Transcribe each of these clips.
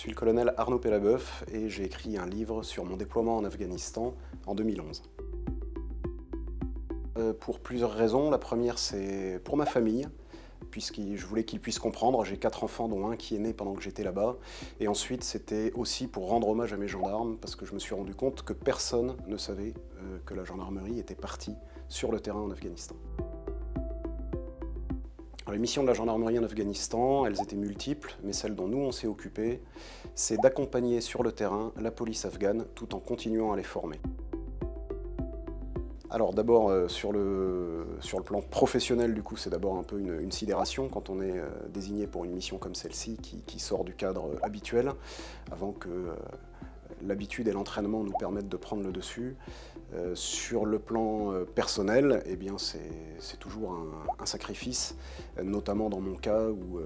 suis le colonel Arnaud Pellabeuf et j'ai écrit un livre sur mon déploiement en Afghanistan en 2011. Pour plusieurs raisons. La première, c'est pour ma famille, puisque je voulais qu'ils puissent comprendre. J'ai 4 enfants, dont un qui est né pendant que j'étais là-bas. Et ensuite, c'était aussi pour rendre hommage à mes gendarmes, parce que je me suis rendu compte que personne ne savait que la gendarmerie était partie sur le terrain en Afghanistan. Alors, les missions de la gendarmerie en Afghanistan, elles étaient multiples, mais celle dont nous on s'est occupé, c'est d'accompagner sur le terrain la police afghane tout en continuant à les former. Alors d'abord sur le plan professionnel, du coup, c'est d'abord un peu une sidération quand on est désigné pour une mission comme celle-ci qui sort du cadre habituel, avant que l'habitude et l'entraînement nous permettent de prendre le dessus. Sur le plan personnel, eh bien c'est toujours un sacrifice, notamment dans mon cas où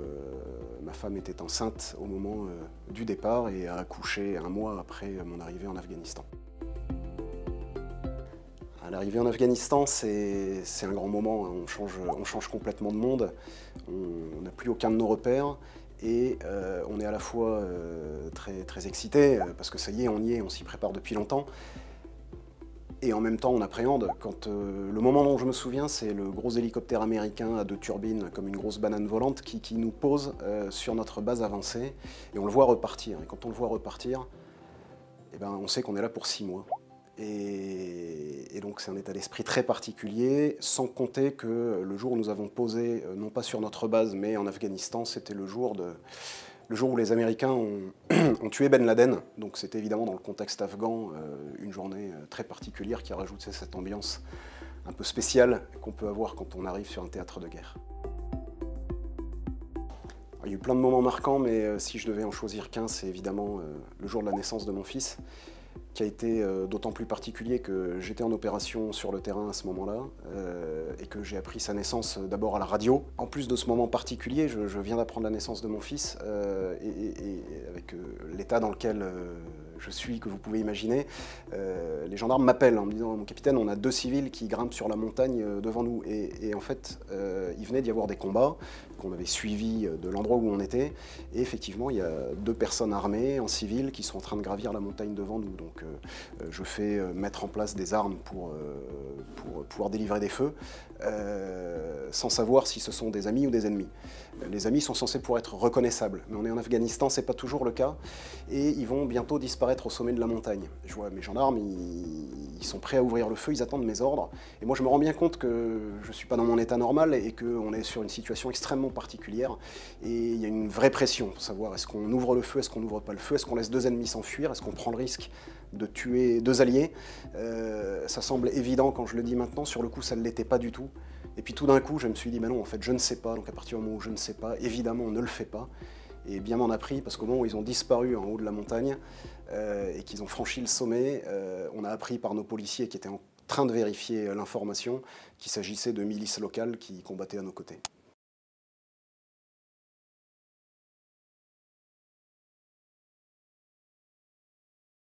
ma femme était enceinte au moment du départ et a accouché un mois après mon arrivée en Afghanistan. L'arrivée en Afghanistan, c'est un grand moment, hein. On change complètement de monde, on n'a plus aucun de nos repères et on est à la fois très excité parce que ça y est, on s'y prépare depuis longtemps. Et en même temps, on appréhende. Le moment dont je me souviens, c'est le gros hélicoptère américain à 2 turbines, comme une grosse banane volante, qui nous pose sur notre base avancée et on le voit repartir. Et quand on le voit repartir, eh ben, on sait qu'on est là pour 6 mois. Et donc c'est un état d'esprit très particulier, sans compter que le jour où nous avons posé, non pas sur notre base, mais en Afghanistan, c'était le jour où les Américains ont tué Ben Laden. Donc c'était évidemment dans le contexte afghan une journée très particulière qui a rajouté cette ambiance un peu spéciale qu'on peut avoir quand on arrive sur un théâtre de guerre. Alors, il y a eu plein de moments marquants, mais si je devais en choisir qu'un, c'est évidemment le jour de la naissance de mon fils, qui a été d'autant plus particulier que j'étais en opération sur le terrain à ce moment-là et que j'ai appris sa naissance d'abord à la radio. En plus de ce moment particulier, je viens d'apprendre la naissance de mon fils et avec l'état dans lequel je suis, que vous pouvez imaginer, les gendarmes m'appellent en me disant « Mon capitaine, on a 2 civils qui grimpent sur la montagne devant nous ». Et en fait, il venait d'y avoir des combats qu'on avait suivis de l'endroit où on était. Et effectivement, il y a 2 personnes armées en civil qui sont en train de gravir la montagne devant nous. Donc je fais mettre en place des armes pour pouvoir délivrer des feux, sans savoir si ce sont des amis ou des ennemis. Les amis sont censés pouvoir être reconnaissables, mais on est en Afghanistan, c'est pas toujours le cas, et ils vont bientôt disparaître au sommet de la montagne. Je vois mes gendarmes, ils sont prêts à ouvrir le feu, ils attendent mes ordres, et moi je me rends bien compte que je suis pas dans mon état normal et qu'on est sur une situation extrêmement particulière, et il y a une vraie pression pour savoir est-ce qu'on ouvre le feu, est-ce qu'on n'ouvre pas le feu, est-ce qu'on laisse 2 ennemis s'enfuir, est-ce qu'on prend le risque de tuer 2 alliés. Ça semble évident quand je le dis maintenant, sur le coup ça ne l'était pas du tout. Et puis tout d'un coup je me suis dit, mais non, en fait je ne sais pas, donc à partir du moment où je ne sais pas, évidemment on ne le fait pas. Et bien m'en a pris, parce qu'au moment où ils ont disparu en haut de la montagne et qu'ils ont franchi le sommet, on a appris par nos policiers qui étaient en train de vérifier l'information qu'il s'agissait de milices locales qui combattaient à nos côtés.